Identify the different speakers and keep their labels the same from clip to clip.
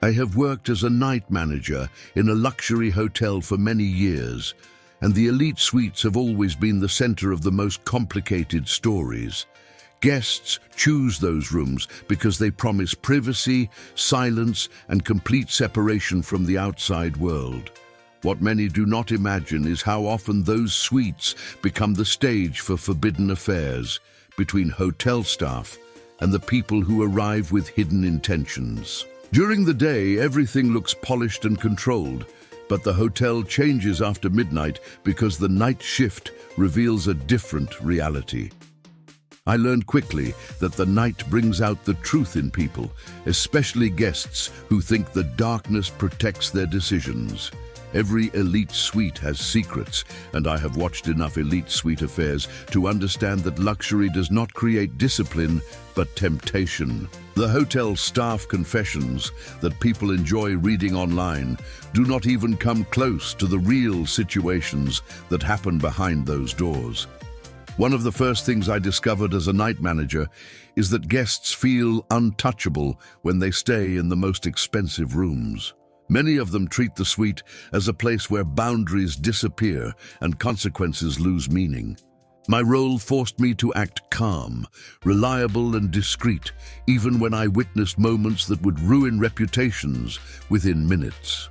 Speaker 1: I have worked as a night manager in a luxury hotel for many years, and the elite suites have always been the center of the most complicated stories. Guests choose those rooms because they promise privacy, silence, and complete separation from the outside world. What many do not imagine is how often those suites become the stage for forbidden affairs between hotel staff and the people who arrive with hidden intentions. During the day, everything looks polished and controlled, but the hotel changes after midnight because the night shift reveals a different reality. I learned quickly that the night brings out the truth in people, especially guests who think the darkness protects their decisions. Every elite suite has secrets, and I have watched enough elite suite affairs to understand that luxury does not create discipline, but temptation. The hotel staff confessions that people enjoy reading online do not even come close to the real situations that happen behind those doors. One of the first things I discovered as a night manager is that guests feel untouchable when they stay in the most expensive rooms. Many of them treat the suite as a place where boundaries disappear and consequences lose meaning. My role forced me to act calm, reliable, and discreet, even when I witnessed moments that would ruin reputations within minutes.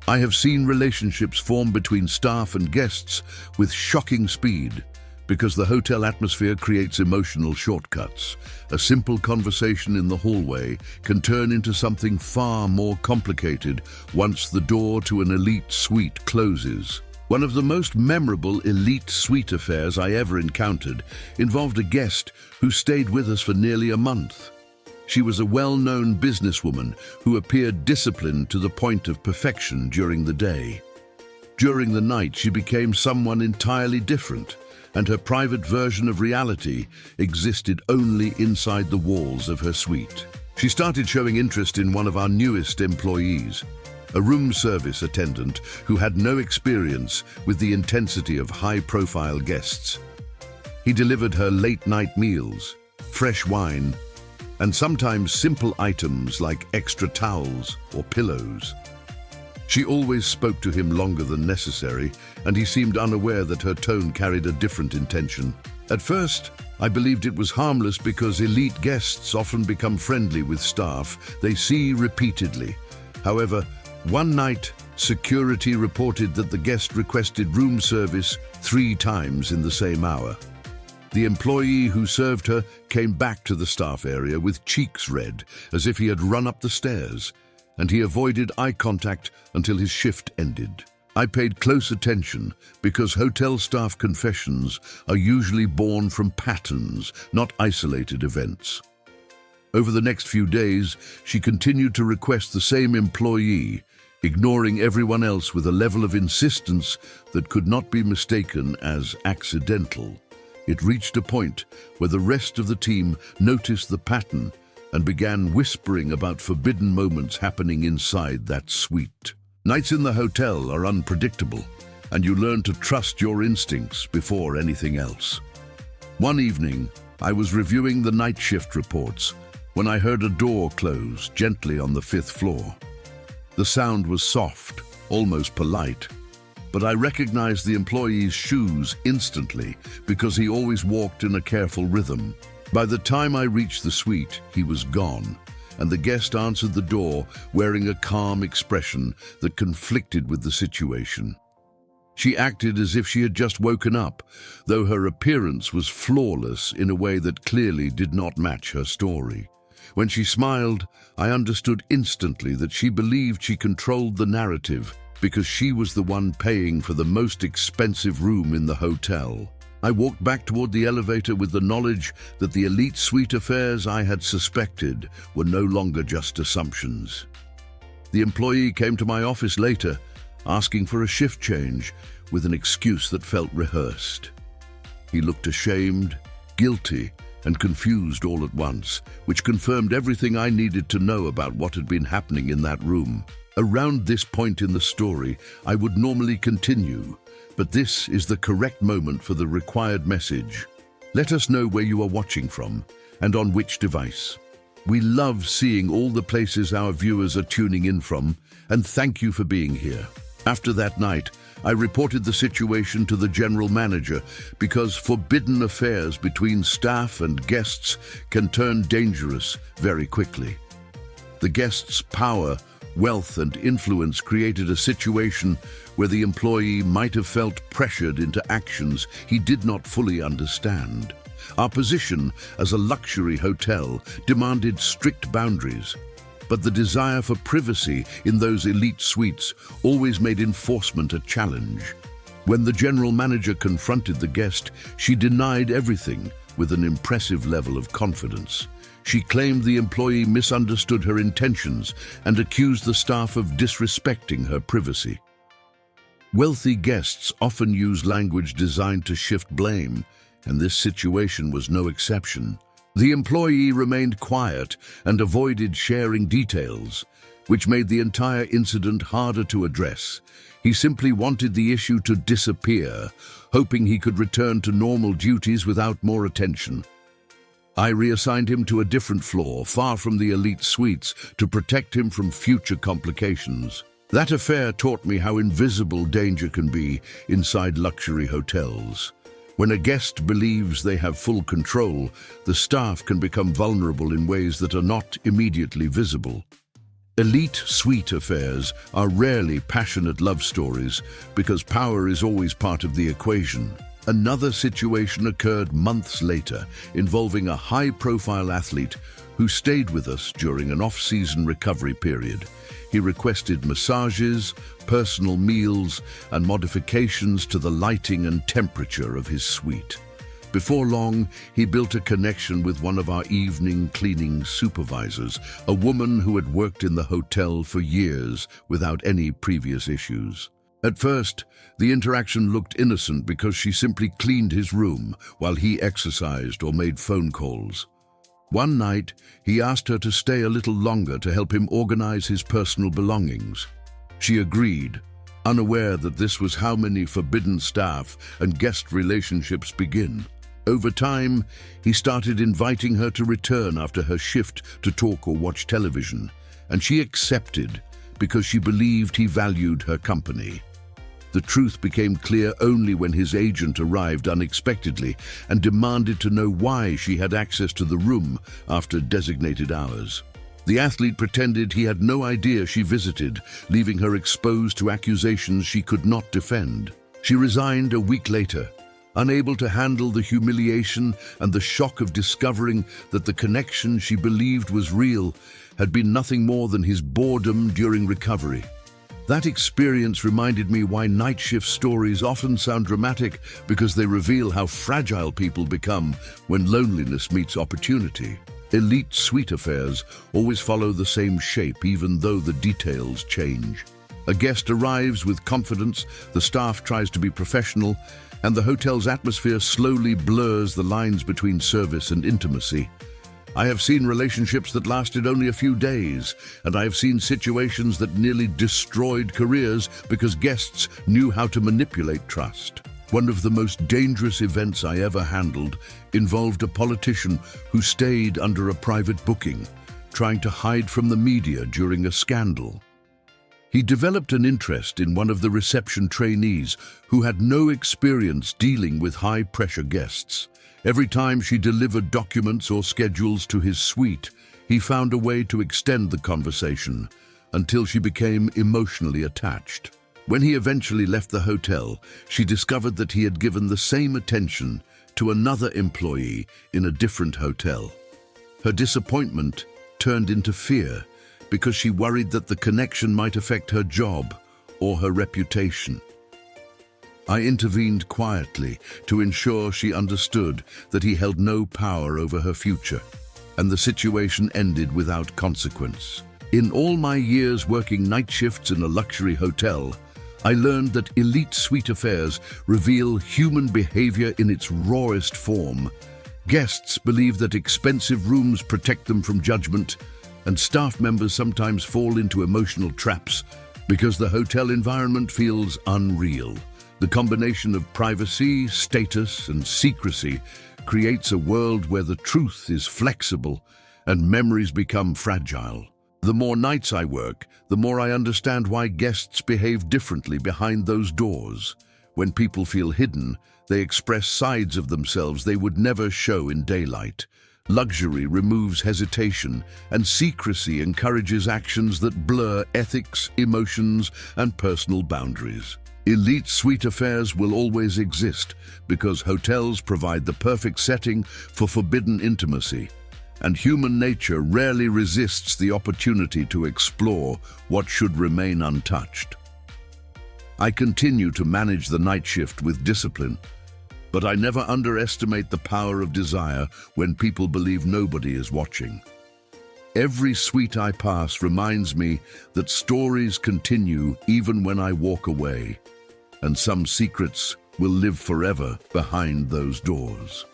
Speaker 1: I have seen relationships form between staff and guests with shocking speed, because the hotel atmosphere creates emotional shortcuts. A simple conversation in the hallway can turn into something far more complicated once the door to an elite suite closes. One of the most memorable elite suite affairs I ever encountered involved a guest who stayed with us for nearly a month. She was a well-known businesswoman who appeared disciplined to the point of perfection during the day. During the night, she became someone entirely different, and her private version of reality existed only inside the walls of her suite. She started showing interest in one of our newest employees, a room service attendant who had no experience with the intensity of high-profile guests. He delivered her late-night meals, fresh wine, and sometimes simple items like extra towels or pillows. She always spoke to him longer than necessary, and he seemed unaware that her tone carried a different intention. At first, I believed it was harmless because elite guests often become friendly with staff they see repeatedly. However, one night, security reported that the guest requested room service 3 times in the same hour. The employee who served her came back to the staff area with cheeks red, as if he had run up the stairs, and he avoided eye contact until his shift ended. I paid close attention because hotel staff confessions are usually born from patterns, not isolated events. Over the next few days, she continued to request the same employee, ignoring everyone else with a level of insistence that could not be mistaken as accidental. It reached a point where the rest of the team noticed the pattern and began whispering about forbidden moments happening inside that suite. Nights in the hotel are unpredictable, and you learn to trust your instincts before anything else. One evening, I was reviewing the night shift reports when I heard a door close gently on the 5th floor. The sound was soft, almost polite, but I recognized the employee's shoes instantly because he always walked in a careful rhythm. By the time I reached the suite, he was gone, and the guest answered the door wearing a calm expression that conflicted with the situation. She acted as if she had just woken up, though her appearance was flawless in a way that clearly did not match her story. When she smiled, I understood instantly that she believed she controlled the narrative because she was the one paying for the most expensive room in the hotel. I walked back toward the elevator with the knowledge that the elite suite affairs I had suspected were no longer just assumptions. The employee came to my office later, asking for a shift change with an excuse that felt rehearsed. He looked ashamed, guilty, and confused all at once, which confirmed everything I needed to know about what had been happening in that room. Around this point in the story, I would normally continue, but this is the correct moment for the required message. Let us know where you are watching from and on which device. We love seeing all the places our viewers are tuning in from, and thank you for being here. After that night, I reported the situation to the general manager because forbidden affairs between staff and guests can turn dangerous very quickly. The guests' power, wealth, and influence created a situation where the employee might have felt pressured into actions he did not fully understand. Our position as a luxury hotel demanded strict boundaries, but the desire for privacy in those elite suites always made enforcement a challenge. When the general manager confronted the guest, she denied everything with an impressive level of confidence. She claimed the employee misunderstood her intentions and accused the staff of disrespecting her privacy. Wealthy guests often use language designed to shift blame, and this situation was no exception. The employee remained quiet and avoided sharing details, which made the entire incident harder to address. He simply wanted the issue to disappear, hoping he could return to normal duties without more attention. I reassigned him to a different floor, far from the elite suites, to protect him from future complications. That affair taught me how invisible danger can be inside luxury hotels. When a guest believes they have full control, the staff can become vulnerable in ways that are not immediately visible. Elite suite affairs are rarely passionate love stories because power is always part of the equation. Another situation occurred months later, involving a high-profile athlete who stayed with us during an off-season recovery period. He requested massages, personal meals, and modifications to the lighting and temperature of his suite. Before long, he built a connection with one of our evening cleaning supervisors, a woman who had worked in the hotel for years without any previous issues. At first, the interaction looked innocent because she simply cleaned his room while he exercised or made phone calls. One night, he asked her to stay a little longer to help him organize his personal belongings. She agreed, unaware that this was how many forbidden staff and guest relationships begin. Over time, he started inviting her to return after her shift to talk or watch television, and she accepted because she believed he valued her company. The truth became clear only when his agent arrived unexpectedly and demanded to know why she had access to the room after designated hours. The athlete pretended he had no idea she visited, leaving her exposed to accusations she could not defend. She resigned a week later, unable to handle the humiliation and the shock of discovering that the connection she believed was real had been nothing more than his boredom during recovery. That experience reminded me why night shift stories often sound dramatic, because they reveal how fragile people become when loneliness meets opportunity. Elite suite affairs always follow the same shape, even though the details change. A guest arrives with confidence, the staff tries to be professional, and the hotel's atmosphere slowly blurs the lines between service and intimacy. I have seen relationships that lasted only a few days, and I have seen situations that nearly destroyed careers because guests knew how to manipulate trust. One of the most dangerous events I ever handled involved a politician who stayed under a private booking, trying to hide from the media during a scandal. He developed an interest in one of the reception trainees who had no experience dealing with high-pressure guests. Every time she delivered documents or schedules to his suite, he found a way to extend the conversation until she became emotionally attached. When he eventually left the hotel, she discovered that he had given the same attention to another employee in a different hotel. Her disappointment turned into fear because she worried that the connection might affect her job or her reputation. I intervened quietly to ensure she understood that he held no power over her future, and the situation ended without consequence. In all my years working night shifts in a luxury hotel, I learned that elite suite affairs reveal human behavior in its rawest form. Guests believe that expensive rooms protect them from judgment, and staff members sometimes fall into emotional traps because the hotel environment feels unreal. The combination of privacy, status, and secrecy creates a world where the truth is flexible and memories become fragile. The more nights I work, the more I understand why guests behave differently behind those doors. When people feel hidden, they express sides of themselves they would never show in daylight. Luxury removes hesitation, and secrecy encourages actions that blur ethics, emotions, and personal boundaries. Elite suite affairs will always exist because hotels provide the perfect setting for forbidden intimacy, and human nature rarely resists the opportunity to explore what should remain untouched. I continue to manage the night shift with discipline, but I never underestimate the power of desire when people believe nobody is watching. Every suite I pass reminds me that stories continue even when I walk away, and some secrets will live forever behind those doors.